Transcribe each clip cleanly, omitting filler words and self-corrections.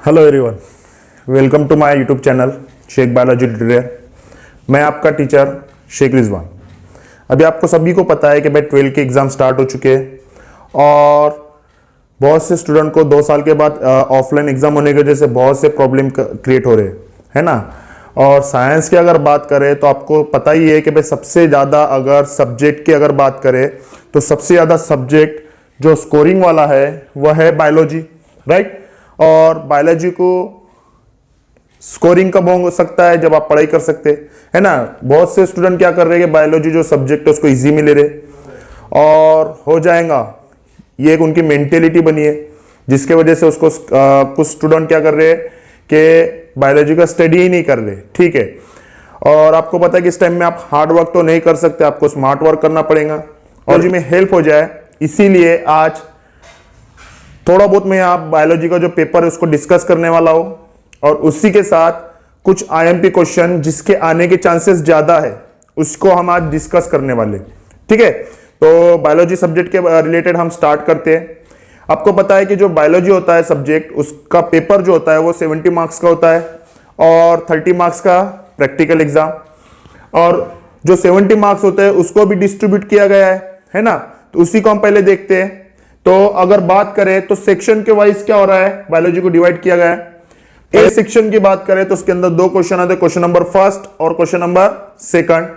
Hello everyone, welcome to my YouTube channel Sheikh biology tutorial. मैं आपका teacher Sheikh Rizwan. अभी आपको सभी को पता है कि भाई 12 के एग्ज़ाम स्टार्ट हो चुके हैं और बहुत से स्टूडेंट को 2 साल के बाद ऑफलाइन एग्ज़ाम होने की वजह से बहुत से प्रॉब्लम क्रिएट हो रहे हैं ना। और साइंस की अगर बात करें तो आपको पता ही है कि भाई सबसे ज़्यादा अगर सब्जेक्ट की अगर बात करें तो सबसे ज़्यादा सब्जेक्ट जो स्कोरिंग वाला है वह है बायोलॉजी, राइट। और बायोलॉजी को स्कोरिंग कब हो सकता है? जब आप पढ़ाई कर सकते है ना। बहुत से स्टूडेंट क्या कर रहे हैं, बायोलॉजी जो सब्जेक्ट है उसको इजी में ले रहे और हो जाएगा, ये एक उनकी मेंटेलिटी बनी है, जिसके वजह से उसको कुछ स्टूडेंट क्या कर रहे हैं कि बायोलॉजी का स्टडी ही नहीं कर रहे, ठीक है। और आपको पता है कि इस टाइम में आप हार्ड वर्क तो नहीं कर सकते, आपको स्मार्ट वर्क करना पड़ेगा और जी में हेल्प हो जाए, इसीलिए आज थोड़ा बहुत मैं आप बायोलॉजी का जो पेपर है उसको डिस्कस करने वाला हूं और उसी के साथ कुछ आईएमपी क्वेश्चन जिसके आने के चांसेस ज्यादा है उसको हम आज डिस्कस करने वाले, ठीक है। तो बायोलॉजी सब्जेक्ट के रिलेटेड हम स्टार्ट करते हैं। आपको पता है कि जो बायोलॉजी होता है सब्जेक्ट, उसका पेपर जो होता है वो 70 मार्क्स का होता है और 30 मार्क्स का प्रैक्टिकल एग्जाम, और जो 70 मार्क्स होते हैं उसको भी डिस्ट्रीब्यूट किया गया है ना। तो उसी को हम पहले देखते हैं। तो अगर बात करें तो सेक्शन के वाइज क्या हो रहा है, बायोलॉजी को डिवाइड किया गया है। ए सेक्शन की बात करें तो उसके अंदर 2 क्वेश्चन आते हैं, क्वेश्चन नंबर फर्स्ट और question number second.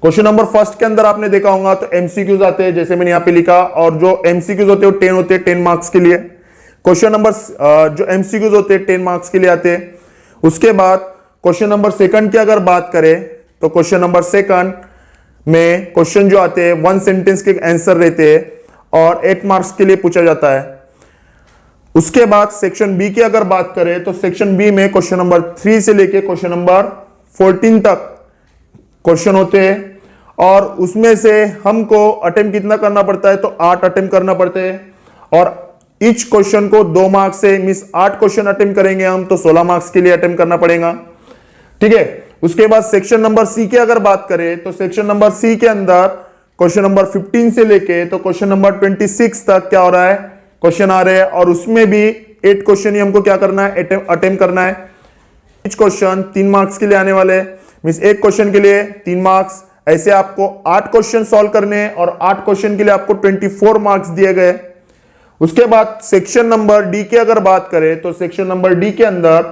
Question number first के अंदर आपने देखा होगा तो एमसीक्यूज आते हैं, जैसे मैंने यहां पे लिखा, और जो एमसीक्यूज होते हैं वो 10 होते हैं, 10 मार्क्स के लिए। क्वेश्चन नंबर जो एमसीक्यूज होते हैं 10 मार्क्स के लिए आते हैं। उसके बाद क्वेश्चन नंबर सेकंड की अगर बात करें तो क्वेश्चन नंबर सेकंड में क्वेश्चन जो आते हैं 1 सेंटेंस के आंसर रहते हैं और 8 मार्क्स के लिए पूछा जाता है। उसके बाद सेक्शन बी की अगर बात करें तो सेक्शन बी में क्वेश्चन नंबर 3 से लेके क्वेश्चन नंबर 14 तक क्वेश्चन होते हैं और उसमें से हमको अटेम्प्ट कितना करना पड़ता है, तो 8 अटेम्प्ट करना पड़ते हैं और ईच क्वेश्चन को 2 मार्क्स से मींस 8 क्वेश्चन अटेम्प्ट करेंगे हम तो 16 मार्क्स के लिए अटेम्प्ट करना पड़ेगा, ठीक है। उसके बाद सेक्शन नंबर सी की अगर बात करें तो सेक्शन नंबर सी के अंदर क्वेश्चन नंबर 15 से लेके तो क्वेश्चन नंबर 26 तक क्या हो रहा है, क्वेश्चन आ रहे हैं और उसमें भी 8 क्वेश्चन ही हमको क्या करना है, अटेम्प्ट करना है। ईच क्वेश्चन 3 मार्क्स के लिए आने वाले, मींस एक क्वेश्चन के लिए 3 मार्क्स, ऐसे आपको 8 क्वेश्चन सॉल्व करने हैं और 8 क्वेश्चन के लिए आपको 24 मार्क्स दिए गए। उसके बाद सेक्शन नंबर डी की अगर बात करें तो सेक्शन नंबर डी के अंदर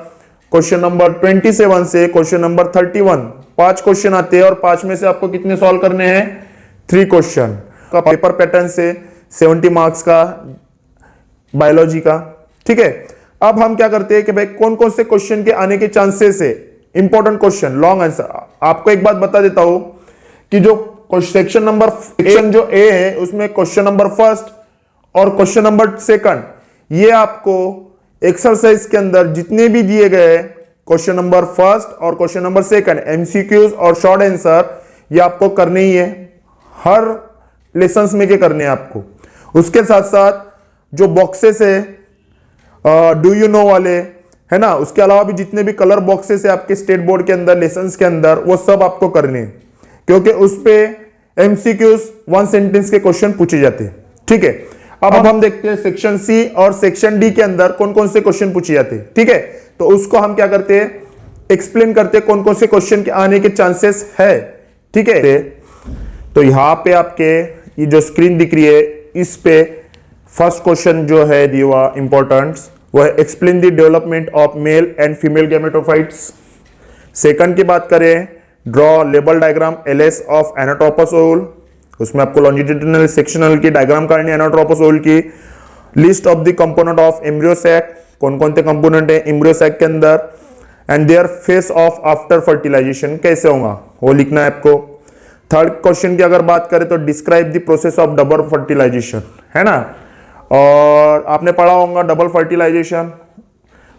क्वेश्चन नंबर 27 से क्वेश्चन नंबर 31 5 क्वेश्चन आते हैं और 5 में से आपको कितने सॉल्व करने हैं, 3 क्वेश्चन का पेपर पैटर्न से 70 मार्क्स का बायोलॉजी का, ठीक है। अब हम क्या करते हैं कि भाई कौन कौन से क्वेश्चन के आने के चांसेस है, इंपॉर्टेंट क्वेश्चन, लॉन्ग आंसर। आपको एक बात बता देता हूं कि जो सेक्शन नंबर सेक्शन जो ए है उसमें क्वेश्चन नंबर फर्स्ट और क्वेश्चन नंबर सेकंड, ये आपको एक्सरसाइज के अंदर जितने भी दिए गए क्वेश्चन नंबर फर्स्ट और क्वेश्चन नंबर सेकंड, एमसीक्यूज और शॉर्ट आंसर, ये आपको करने ही है, हर लेसन्स में के करने हैं आपको। उसके साथ साथ जो बॉक्सेस है डू यू नो वाले है ना, उसके अलावा भी जितने भी कलर बॉक्सेस है आपके स्टेट बोर्ड के अंदर लेसन्स के अंदर, वो सब आपको करने हैं, क्योंकि उस पे एमसीक्यूज 1 सेंटेंस के क्वेश्चन पूछे जाते हैं, ठीक है। अब हम देखते हैं सेक्शन सी और सेक्शन डी के अंदर कौन कौन से क्वेश्चन पूछे जाते हैं, ठीक है। तो उसको हम क्या करते हैं, एक्सप्लेन करते हैं कौन कौन से क्वेश्चन के आने के चांसेस है, ठीक है। तो यहां पे आपके ये जो स्क्रीन दिख रही है इस पे फर्स्ट क्वेश्चन जो है दिया इंपॉर्टेंट, वो है explain the development of male and female gametophytes. Second की बात करें, draw label diagram LS of anatropous ovule, उसमें आपको लॉन्जिट्यूडिनल सेक्शनल की डायग्राम काटनी है एनाट्रोपस ओवल की। List of the component of embryo sac, कौन कौन से कंपोनेंट है एम्ब्रियो सैक के अंदर, and their fate of after fertilization कैसे होगा वो लिखना है आपको। थर्ड क्वेश्चन की अगर बात करें तो describe the process of double fertilization, है ना, और आपने पढ़ा होगा डबल फर्टिलाइजेशन।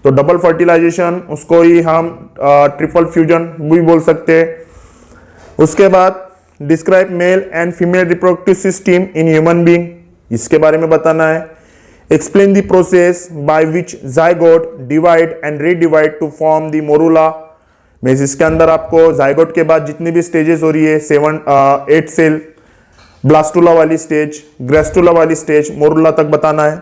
तो डबल फर्टिलाइजेशन उसको ही हम ट्रिपल फ्यूजन भी बोल सकते हैं। उसके बाद describe male and female reproductive system in human being, इसके बारे में बताना है। Explain the process by which zygote divide and redivide to form the morula, means इसके अंदर आपको जाइगोट के बाद जितनी भी स्टेजेस हो रही है 8 सेल, ब्लास्टुला वाली स्टेज, ग्रेस्टुला वाली स्टेज, मोरूला तक बताना है।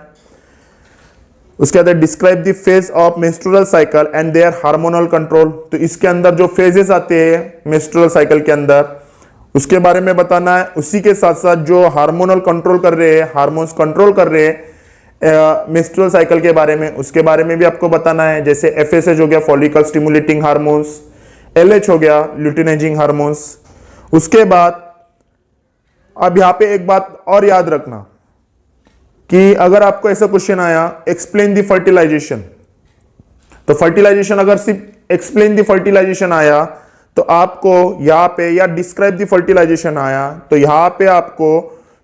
उसके बाद describe the phase of menstrual cycle and their hormonal control, तो इसके अंदर जो फेजेस आते हैं मेंस्ट्रुअल साइकिल के अंदर उसके बारे में बताना है। उसी के साथ साथ जो हार्मोनल कंट्रोल कर रहे हैं, हार्मोन्स कंट्रोल कर रहे हैं मेंस्ट्रुअल साइकिल के बारे में, उसके बारे में भी आपको बताना है। जैसे एफएसएच हो गया फॉलिकल स्टिमुलेटिंग हार्मोन्स, एलएच हो गया ल्यूटिनाइजिंग हार्मोन्स। उसके बाद अब यहां पे एक बात और याद रखना कि अगर आपको ऐसा क्वेश्चन आया एक्सप्लेन द फर्टिलाइजेशन, तो फर्टिलाइजेशन अगर सिर्फ एक्सप्लेन द फर्टिलाइजेशन आया तो आपको यहां पे, या डिस्क्राइब द फर्टिलाइजेशन आया तो यहां पे आपको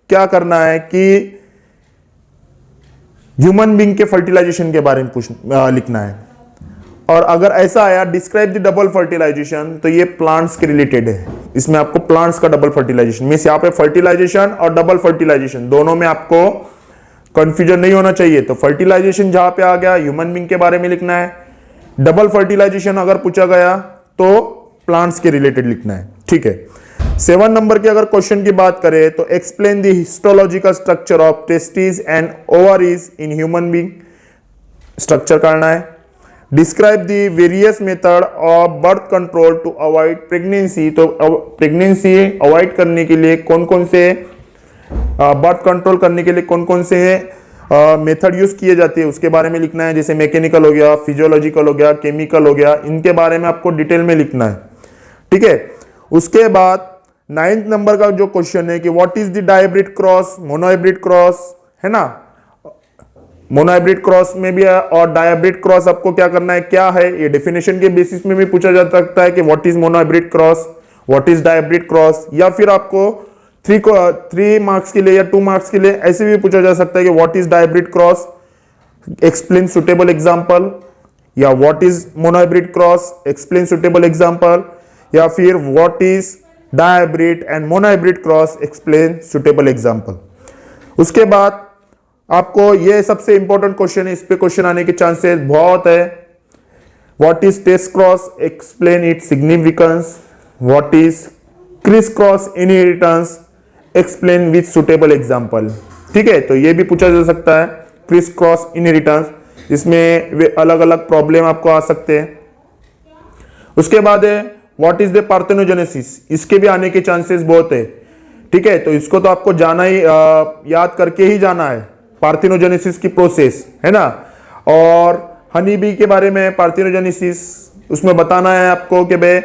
क्या करना है कि ह्यूमन बीइंग के फर्टिलाइजेशन के बारे में लिखना है। और अगर ऐसा आया डिस्क्राइब द डबल फर्टिलाइजेशन, तो ये प्लांट्स के रिलेटेड है, इसमें आपको प्लांट्स का डबल फर्टिलाइजेशन मींस यहां पे फर्टिलाइजेशन और डबल फर्टिलाइजेशन दोनों में आपको कंफ्यूजन नहीं होना चाहिए। तो फर्टिलाइजेशन जहां पे आ गया ह्यूमन बीइंग के बारे में लिखना है, डबल फर्टिलाइजेशन अगर पूछा गया तो प्लांट्स के रिलेटेड लिखना है, ठीक है। 7 नंबर के अगर क्वेश्चन की बात करें तो explain the histological structure of testis and ovaries in human being, structure करना है। Describe the various method of birth control to avoid pregnancy, तो प्रेगनेंसी अवॉइड करने के लिए कौन कौन से बर्थ कंट्रोल करने के लिए कौन कौन से मेथड यूज किए जाते हैं उसके बारे में लिखना है। जैसे मैकेनिकल हो गया, फिजियोलॉजिकल हो गया, केमिकल हो गया, इनके बारे में आपको डिटेल में लिखना है, ठीक है। उसके बाद 9th नंबर का जो क्वेश्चन है कि what is the dihybrid cross, monohybrid cross, है ना। मोनोहाइब्रिड क्रॉस में भी है और डायब्रिड क्रॉस आपको क्या करना है, क्या है, ये डेफिनेशन के बेसिस में भी पूछा जा सकता है कि what is monohybrid cross, what is dihybrid cross, या फिर आपको 3 मार्क्स के लिए या 2 मार्क्स के लिए ऐसे भी पूछा जा सकता है कि what is dihybrid cross, explain suitable example, या what is monohybrid cross, explain suitable example, या फिर what is dihybrid and monohybrid cross, explain suitable example. उसके बाद आपको ये सबसे इंपॉर्टेंट क्वेश्चन है, इस पे क्वेश्चन आने के चांसेस बहुत है। What is test cross, explain its significance, what is criss cross inheritance, explain with suitable example, ठीक है। तो ये भी पूछा जा सकता है क्रिस क्रॉस इनहेरिटेंस, इसमें वे अलग अलग प्रॉब्लम आपको आ सकते हैं। उसके बाद है व्हाट इज द पार्थेनोजेनेसिस, इसके भी आने के चांसेस बहुत है, ठीक है। तो इसको तो आपको जाना ही याद करके ही जाना है, पार्थेनोजेनेसिस की प्रोसेस, है ना। और हनी बी के बारे में पार्थेनोजेनेसिस, उसमें बताना है आपको कि भाई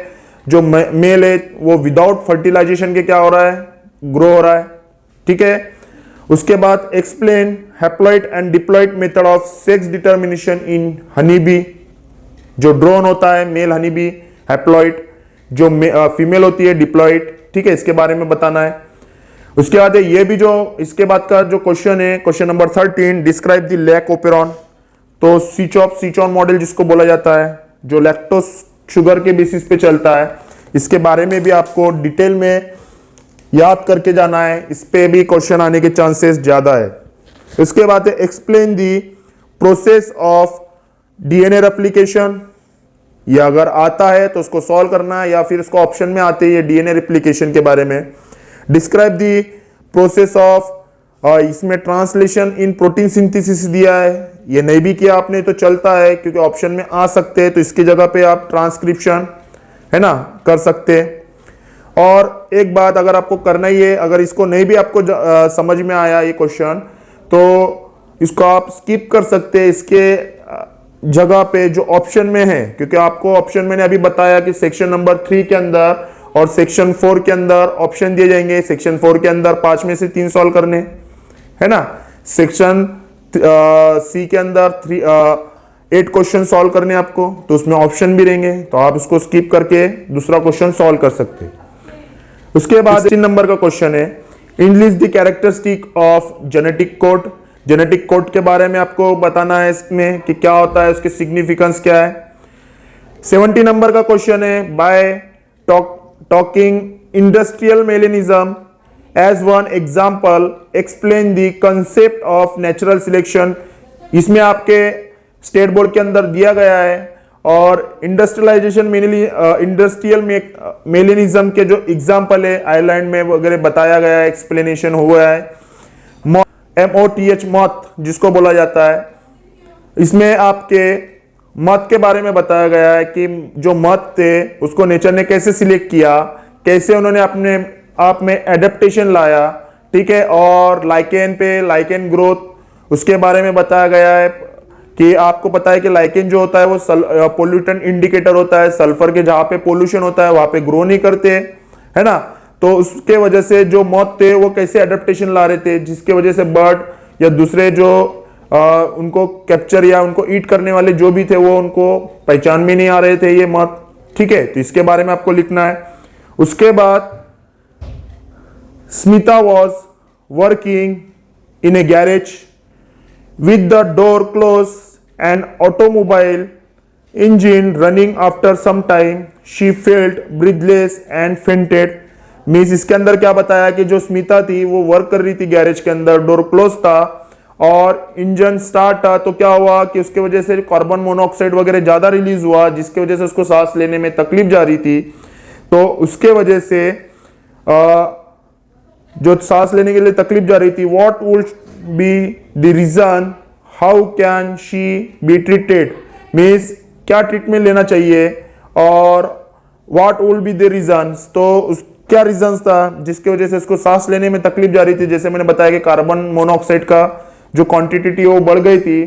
जो मेल है वो विदाउट फर्टिलाइजेशन के क्या हो रहा है, ग्रो हो रहा है, ठीक है। उसके बाद explain haploid and diploid method of sex determination in honey bee, जो ड्रोन होता है मेल हनी बी, हैप्लॉइड जो फीमेल होती है डिप्लॉइड, ठीक है, इसके बारे में बताना है। उसके बाद ये भी जो इसके बाद का जो क्वेश्चन है, question number 13, describe the lac operon, तो switch off switch on model जिसको बोला जाता है, जो लैक्टोज शुगर के बेसिस पे चलता है, इसके बारे में भी आपको डिटेल में याद करके जाना है, इस पे भी क्वेश्चन आने के चांसेस ज्यादा है। इसके बाद explain the process of DNA replication, ये अगर आता है तो उसको सॉल्व करना है, या फिर इसको ऑप्शन में आते हैं डीएनए रेप्लिकेशन के बारे में। डिस्क्राइब दी प्रोसेस ऑफ, इसमें ट्रांसलेशन इन प्रोटीन सिंथेसिस दिया है, ये नहीं भी किया आपने तो चलता है क्योंकि ऑप्शन में आ सकते हैं, तो इसकी जगह पे आप ट्रांसक्रिप्शन, है ना, कर सकते हैं। और एक बात अगर आपको करना ही है, अगर इसको नहीं भी आपको समझ में आया ये क्वेश्चन, तो इसको आप स्किप कर सकते हैं इसके जगह पे जो ऑप्शन में है, क्योंकि आपको ऑप्शन मैंने अभी बताया कि सेक्शन नंबर 3 के अंदर और सेक्शन 4 के अंदर ऑप्शन दिए जाएंगे। सेक्शन 4 के अंदर 5 में से 3 सॉल्व करने, है ना। सेक्शन सी के अंदर 8 क्वेश्चन सॉल्व करने आपको, तो उसमें ऑप्शन भी रहेंगे, तो आप इसको स्किप करके दूसरा क्वेश्चन सॉल्व कर सकते हैं। उसके बाद 3 नंबर का क्वेश्चन है English the characteristic of genetic code, genetic code के बारे में आपको बताना है इसमें कि क्या होता है, उसके सिग्निफिकेंस क्या है। 70 नंबर का क्वेश्चन है by talking industrial melanism as one example explain the concept of natural selection, इसमें आपके स्टेट बोर्ड के अंदर दिया गया है। और इंडस्ट्रियलाइजेशन इंडस्ट्रियल मेलेनिज्म के जो एग्जाम्पल है आयरलैंड में वगैरह बताया गया है, एक्सप्लेनेशन हुआ है। MOTH जिसको बोला जाता है, इसमें आपके मत के बारे में बताया गया है कि जो मत थे उसको नेचर ने कैसे सिलेक्ट किया, कैसे उन्होंने अपने आप में एडेप्टेशन लाया, ठीक है। और लाइकेन ग्रोथ उसके बारे में बताया गया है कि आपको पता है कि लाइकेन जो होता है वो पोल्यूटेंट इंडिकेटर होता है। सल्फर के जहां पे पोल्यूशन होता है वहां पे ग्रो नहीं करते, है ना। तो उसके वजह से जो मौत थे वो कैसे एडेप्टेशन ला रहे थे, जिसके वजह से बर्ड या दूसरे जो उनको कैप्चर या उनको ईट करने वाले जो भी थे वो उनको पहचान में नहीं आ रहे थे ये मौत, ठीक है। तो इसके बारे में आपको लिखना है। उसके बाद Smita was working in A garage with the door closed and automobile engine running. After some time she felt breathless and fainted. Means इसके अंदर क्या बताया कि जो स्मिता थी वो वर्क कर रही थी गैरेज के अंदर, डोर क्लोज था और इंजन स्टार्ट था, तो क्या हुआ कि उसके वजह से कार्बन मोनोऑक्साइड वगैरह ज्यादा रिलीज हुआ, जिसके वजह से उसको सांस लेने में तकलीफ जा रही थी। तो उसके वजह से जो सांस लेने के लिए तकलीफ जा रही थी, what would be the reason, how can she be treated, means क्या ट्रीटमेंट लेना चाहिए और what would be the reasons, तो क्या रीजंस था जिसकी वजह से उसको सांस लेने में तकलीफ जा रही थी। जैसे मैंने बताया कि कार्बन मोनोऑक्साइड का जो क्वांटिटी थी वो बढ़ गई थी,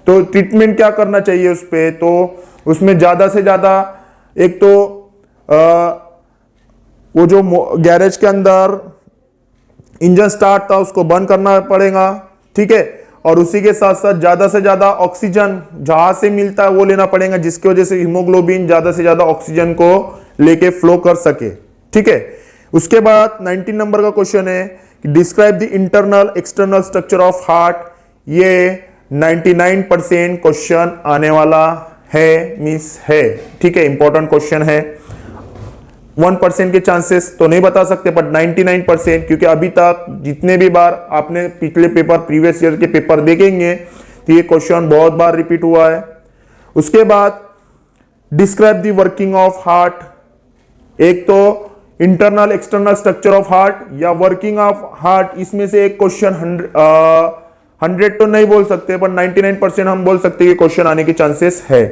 तो ट्रीटमेंट क्या करना चाहिए उस पर। तो उसमें ज्यादा से ज्यादा एक तो वो जो गैरेज के अंदर इंजन स्टार्ट था उसको बंद करना पड़ेगा, ठीक है। और उसी के साथ साथ ज्यादा से ज्यादा ऑक्सीजन जहां से मिलता है वो लेना पड़ेगा, जिसकी वजह से हीमोग्लोबिन ज्यादा से ज्यादा ऑक्सीजन को लेके फ्लो कर सके, ठीक है। उसके बाद 19 नंबर का क्वेश्चन है कि describe the internal external structure of heart. ये 99% क्वेश्चन आने वाला है, मीन्स है, ठीक है, इंपॉर्टेंट क्वेश्चन है। 1% के चांसेस तो नहीं बता सकते, बट 99%, क्योंकि अभी तक जितने भी बार आपने पिछले पेपर प्रीवियस ईयर के पेपर देखेंगे तो ये क्वेश्चन बहुत बार रिपीट हुआ है। उसके बाद describe the working of heart. एक तो internal external structure of heart या वर्किंग ऑफ हार्ट, इसमें से एक क्वेश्चन 100 तो नहीं बोल सकते, पर 99% हम बोल सकते हैं कि क्वेश्चन आने के चांसेस है,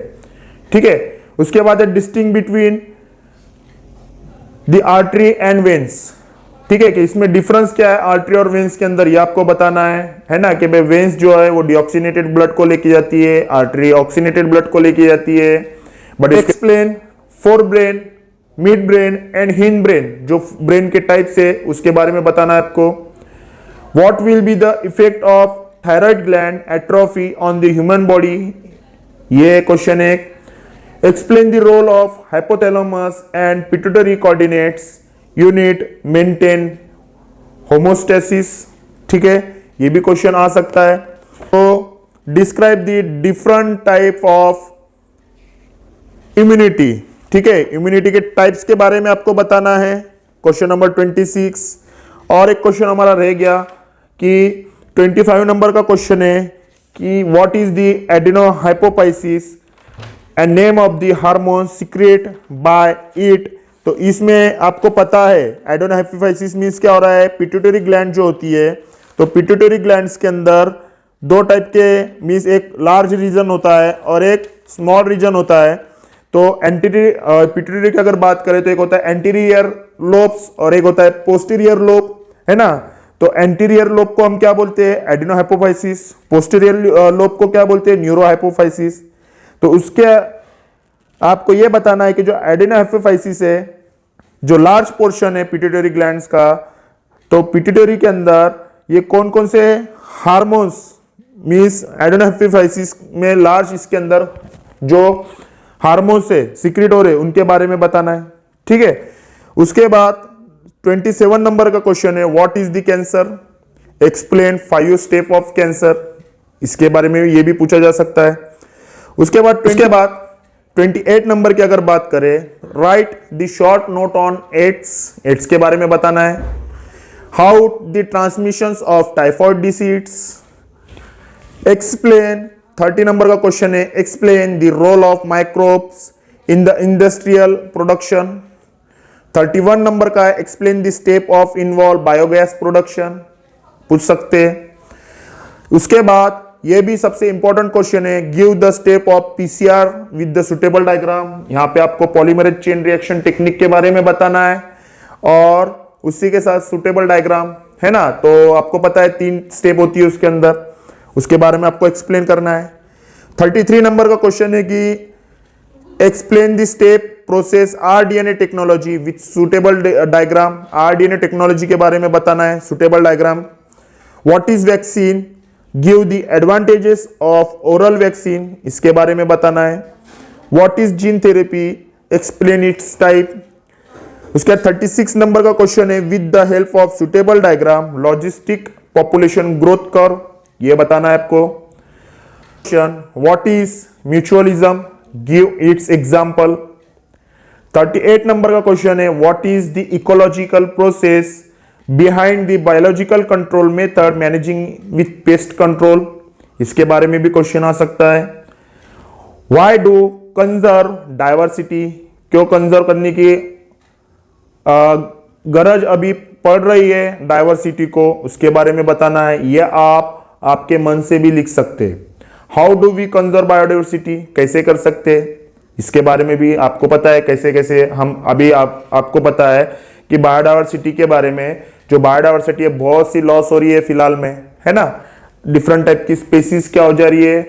ठीक है। उसके बाद है distinguish between the artery and veins, ठीक है, कि इसमें डिफरेंस क्या है आर्टरी और वेन्स के अंदर, ये आपको बताना है ना। कि भाई वेन्स जो है वो डीऑक्सीनेटेड ब्लड को लेके जाती है, आर्टरी ऑक्सीनेटेड ब्लड को लेके जाती है। But explain fore brain, mid brain and hind brain, जो ब्रेन के टाइप से उसके बारे में बताना है आपको। What will be the effect of thyroid gland atrophy on the human body, ये क्वेश्चन है। Explain the role of hypothalamus and pituitary coordinates unit maintain homeostasis, ठीक है, ये भी क्वेश्चन आ सकता है। तो describe the different type of immunity, ठीक है, इम्यूनिटी के टाइप्स के बारे में आपको बताना है, क्वेश्चन नंबर 26। और एक क्वेश्चन हमारा रह गया कि 25 नंबर का क्वेश्चन है कि what is the adenohypophysis and name of the hormone secrete by it. तो इसमें आपको पता है एडेनोहाइपोफाइसिस मींस क्या हो रहा है, पिट्यूटरी ग्लैंड जो होती है, तो पिट्यूटरी ग्लैंड्स के अंदर दो टाइप के मींस एक लार्ज रीजन होता है और एक स्मॉल रीजन होता है। तो पिट्यूटरी की अगर बात करें तो एक होता है एंटीरियर लोब्स और एक होता है पोस्टीरियर लोब, है ना। तो एंटीरियर लोब को हम क्या बोलते हैं, एडेनोहाइपोफाइसिस, पोस्टीरियर लोब को क्या बोलते हैं, न्यूरोहाइपोफाइसिस। तो उसके आपको यह बताना है कि जो एडेनोहाइपोफाइसिस है, जो लार्ज पोर्शन है पिट्यूटरी ग्लैंड्स का, तो पिट्यूटरी के अंदर ये कौन कौन से हार्मोन्स मींस एडेनोहाइपोफाइसिस में लार्ज इसके अंदर जो हार्मोन्स है सीक्रेट हो रहे उनके बारे में बताना है, ठीक है। उसके बाद 27 नंबर का क्वेश्चन है what is the cancer, explain 5 step of cancer, इसके बारे में ये भी पूछा जा सकता है। उसके बाद 28 नंबर की अगर बात करें, write the short note on AIDS के बारे में बताना है। How the transmissions of typhoid disease, explain 30 number का क्वेश्चन है explain the role of microbes in the industrial production. 31 number का है explain the step of involve biogas production, पूछ सकते हैं। उसके बाद ये भी सबसे इंपॉर्टेंट क्वेश्चन है, give the step of PCR with the suitable diagram. यहाँ पे आपको पॉलीमरेज चेन रिएक्शन टेक्निक के बारे में बताना है और उसी के साथ सुटेबल डायग्राम है ना। तो आपको पता है 3 स्टेप होती है उसके अंदर, उसके बारे में आपको एक्सप्लेन करना है। 33 नंबर का क्वेश्चन है कि explain the step process rDNA technology with suitable diagram. RDNA technology के बारे में बताना है, suitable diagram. What is vaccine, give the advantages of oral vaccine, इसके बारे में बताना है। What is gene therapy, explain it's type. उसके बाद 36 नंबर का क्वेश्चन है with the help of suitable diagram logistic population growth curve, ये बताना है आपको। What is mutualism, give its example. 38 number का क्वेश्चन है what is the ecological process behind the biological control method managing with pest control, इसके बारे में भी क्वेश्चन आ सकता है। व्हाई डू कंजर्व डाइवर्सिटी, क्यों कंजर्व करने की गरज अभी पड़ रही है डाइवर्सिटी को, उसके बारे में बताना है। यह आप आपके मन से भी लिख सकते हैं। How do we conserve biodiversity, कैसे कर सकते हैं, इसके बारे में भी आपको पता है कैसे कैसे हम अभी आपको पता है कि बायोडाइवर्सिटी के बारे में, जो बायोडाइवर्सिटी है बहुत सी लॉस हो रही है फिलहाल में, है ना। डिफरेंट टाइप की स्पेसीज क्या हो जा रही है,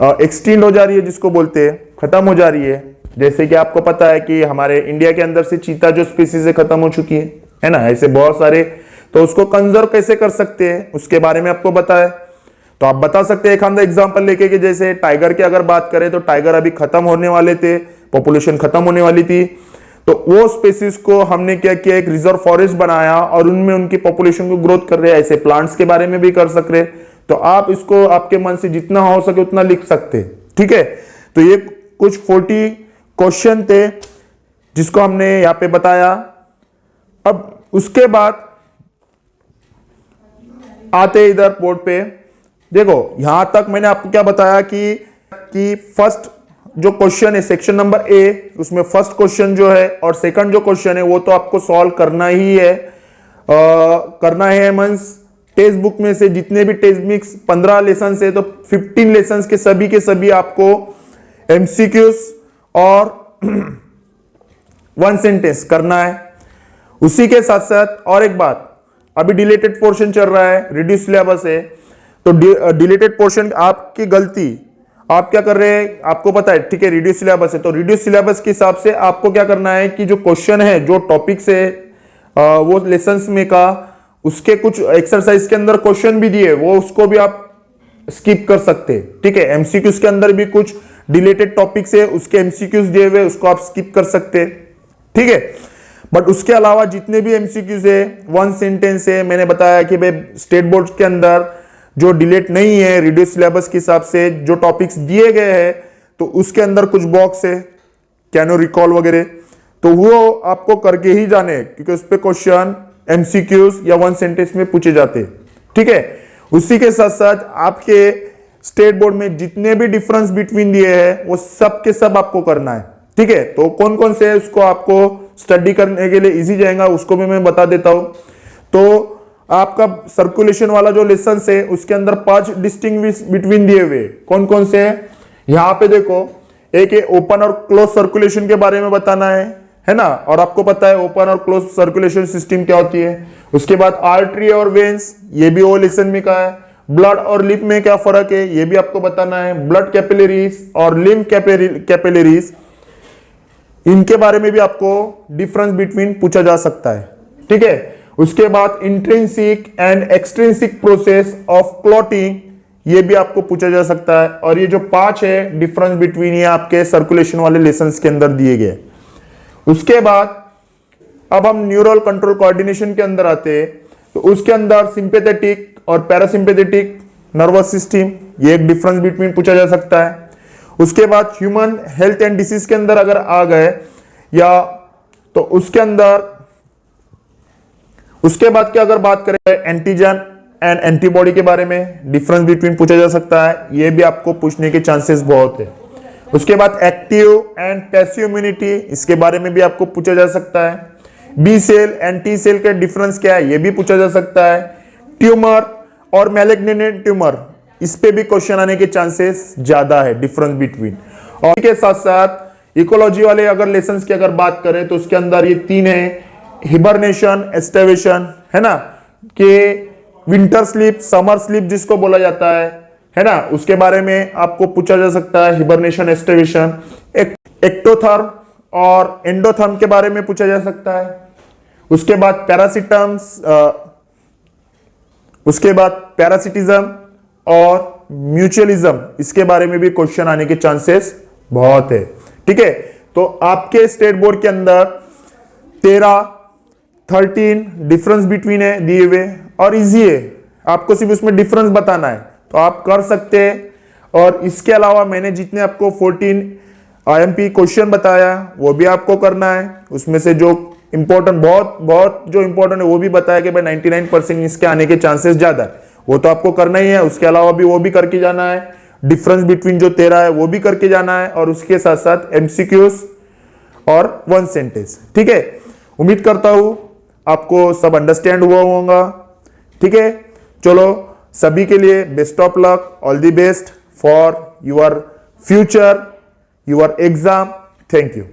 एक्सटिंक्ट हो जा रही है, जिसको बोलते हैं खत्म हो जा रही है। जैसे कि आपको पता है कि हमारे इंडिया के अंदर से चीता जो स्पीसीज है खत्म हो चुकी है ना, ऐसे बहुत सारे। तो उसको कंजर्व कैसे कर सकते हैं उसके बारे में आपको पता है। तो आप बता सकते हैं एक आधा एग्जांपल लेके कि जैसे टाइगर की अगर बात करें तो टाइगर अभी खत्म होने वाले थे, पॉपुलेशन खत्म होने वाली थी, तो वो स्पीसीज को हमने क्या किया, एक रिजर्व फॉरेस्ट बनाया और उनमें उनकी पॉपुलेशन को ग्रोथ कर रहे हैं। ऐसे प्लांट्स के बारे में भी कर सकते हैं। तो आप इसको आपके मन से जितना हो सके उतना लिख सकते हैं, ठीक है। तो ये कुछ 40 क्वेश्चन थे जिसको हमने यहां पे बताया। अब उसके बाद आते इधर बोर्ड पे, देखो यहां तक मैंने आपको क्या बताया कि फर्स्ट जो क्वेश्चन है सेक्शन नंबर ए, उसमें फर्स्ट क्वेश्चन जो है और सेकंड जो क्वेश्चन है वो तो आपको सॉल्व करना ही है। करना है मींस टेक्स्ट बुक में से जितने भी टेक्स्ट बुक्स 15 लेसन है तो 15 लेसन के सभी आपको एमसीक्यूज और 1 सेंटेंस करना है। उसी के साथ साथ और एक बात, अभी डिलेटेड पोर्शन चल रहा है, रिड्यूस सिलेबस है, तो डिलेटेड पोर्शन आपकी गलती, आप क्या कर रहे हैं आपको पता है, ठीक है। रिड्यूस सिलेबस है तो रिड्यूस सिलेबस के हिसाब से आपको क्या करना है कि जो क्वेश्चन है, जो टॉपिक से वो लेसन्स में का, उसके कुछ एक्सरसाइज के अंदर क्वेश्चन भी दिए, वो उसको भी आप स्किप कर सकते हैं, ठीक है। एमसीक्यूज के अंदर भी कुछ डिलेटेड टॉपिक से उसके एमसीक्यूज दिए हुए, उसको आप स्किप कर सकते हैं, ठीक है। बट उसके अलावा जितने भी एमसीक्यूज है, 1 सेंटेंस है, मैंने बताया कि भाई स्टेट बोर्ड के अंदर जो डिलीट नहीं है रिड्यूस सिलेबस के हिसाब से जो टॉपिक्स दिए गए हैं, तो उसके अंदर कुछ बॉक्स है, कैन यू रिकॉल वगैरह, तो वो आपको करके ही जाने, क्योंकि उस पर क्वेश्चन एमसीक्यूज या 1 सेंटेंस में पूछे जाते, ठीक है। उसी के साथ साथ आपके स्टेट बोर्ड में जितने भी डिफरेंस बिटवीन दिए हैं वो सब के सब आपको करना है, ठीक है। तो कौन कौन से है उसको आपको स्टडी करने के लिए इजी जाएगा, उसको भी मैं बता देता हूं। तो आपका सर्कुलेशन वाला जो लेसन है उसके अंदर 5 डिस्टिंग्विश बिटवीन दिए हुए, कौन कौन से है यहां पे देखो। एक है ओपन और क्लोज सर्कुलेशन के बारे में बताना है ना, और आपको पता है ओपन और क्लोज सर्कुलेशन सिस्टम क्या होती है। उसके बाद आर्टरी और वेन्स, ये भी वो लेसन में का है। ब्लड और लिम्फ में क्या फर्क है ये भी आपको बताना है। ब्लड कैपिलरीज और लिम्फ कैपिलरीज, इनके बारे में भी आपको डिफरेंस बिटवीन पूछा जा सकता है, ठीक है। उसके बाद intrinsic and extrinsic process of clotting, ये भी आपको पूछा जा सकता है। और ये जो 5 है डिफरेंस बिटवीन, ये आपके सर्कुलेशन वाले लेसन्स के अंदर दिए गए। उसके बाद अब हम न्यूरल कंट्रोल कोऑर्डिनेशन के अंदर आते हैं, तो उसके अंदर सिंपैथेटिक और पैरासिम्पैथेटिक नर्वस सिस्टम, ये एक डिफरेंस बिटवीन पूछा जा सकता है। उसके बाद ह्यूमन हेल्थ एंड डिसीज के अंदर अगर आ गए या तो उसके अंदर, उसके बाद क्या अगर बात करें एंटीजन एंड एंटीबॉडी के बारे में, डिफरेंस बिटवीन पूछा जा सकता है, ये भी आपको पूछने के चांसेस बहुत है। उसके बाद एक्टिव एंड पैसिव इम्यूनिटी, इसके बारे में भी आपको पूछा जा सकता है। B cell and T cell के डिफरेंस क्या है ये भी पूछा जा सकता है। ट्यूमर और मैलिग्नेंट ट्यूमर, इस पे भी क्वेश्चन आने के चांसेस ज्यादा है, डिफरेंस बिटवीन। और के साथ साथ इकोलॉजी वाले अगर लेसन्स की अगर बात करें तो उसके अंदर ये 3 है, हिबरनेशन, एस्टिवेशन, है ना, कि विंटर स्लीप, समर स्लीप जिसको बोला जाता है ना, उसके बारे में आपको पूछा जा सकता है, हिबरनेशन, एस्टिवेशन। एक्टोथर्म और एंडोथर्म के बारे में पूछा जा सकता है। उसके बाद पैरासिटिज्म और म्यूचुअलिज्म, इसके बारे में भी क्वेश्चन आने के चांसेस बहुत है। ठीक है, तो आपके स्टेट बोर्ड के अंदर 13 डिफरेंस बिटवीन है दिए हुए और इजी है, आपको सिर्फ उसमें डिफरेंस बताना है तो आप कर सकते हैं। और इसके अलावा मैंने जितने आपको 14 IMP क्वेश्चन बताया वो भी आपको करना है। उसमें से जो इंपॉर्टेंट, बहुत जो इंपॉर्टेंट है वो भी बताया कि भाई 99% इसके आने के चांसेस ज्यादा है, वो तो आपको करना ही है। उसके अलावा भी वो भी करके जाना है, डिफरेंस बिटवीन जो 13 है वो भी करके जाना है, और उसके साथ साथ MCQs और 1 सेंटेंस। ठीक है, उम्मीद करता हूं आपको सब अंडरस्टैंड हुआ होगा। ठीक है, चलो सभी के लिए best of luck, all the best for your future, your exam. Thank you.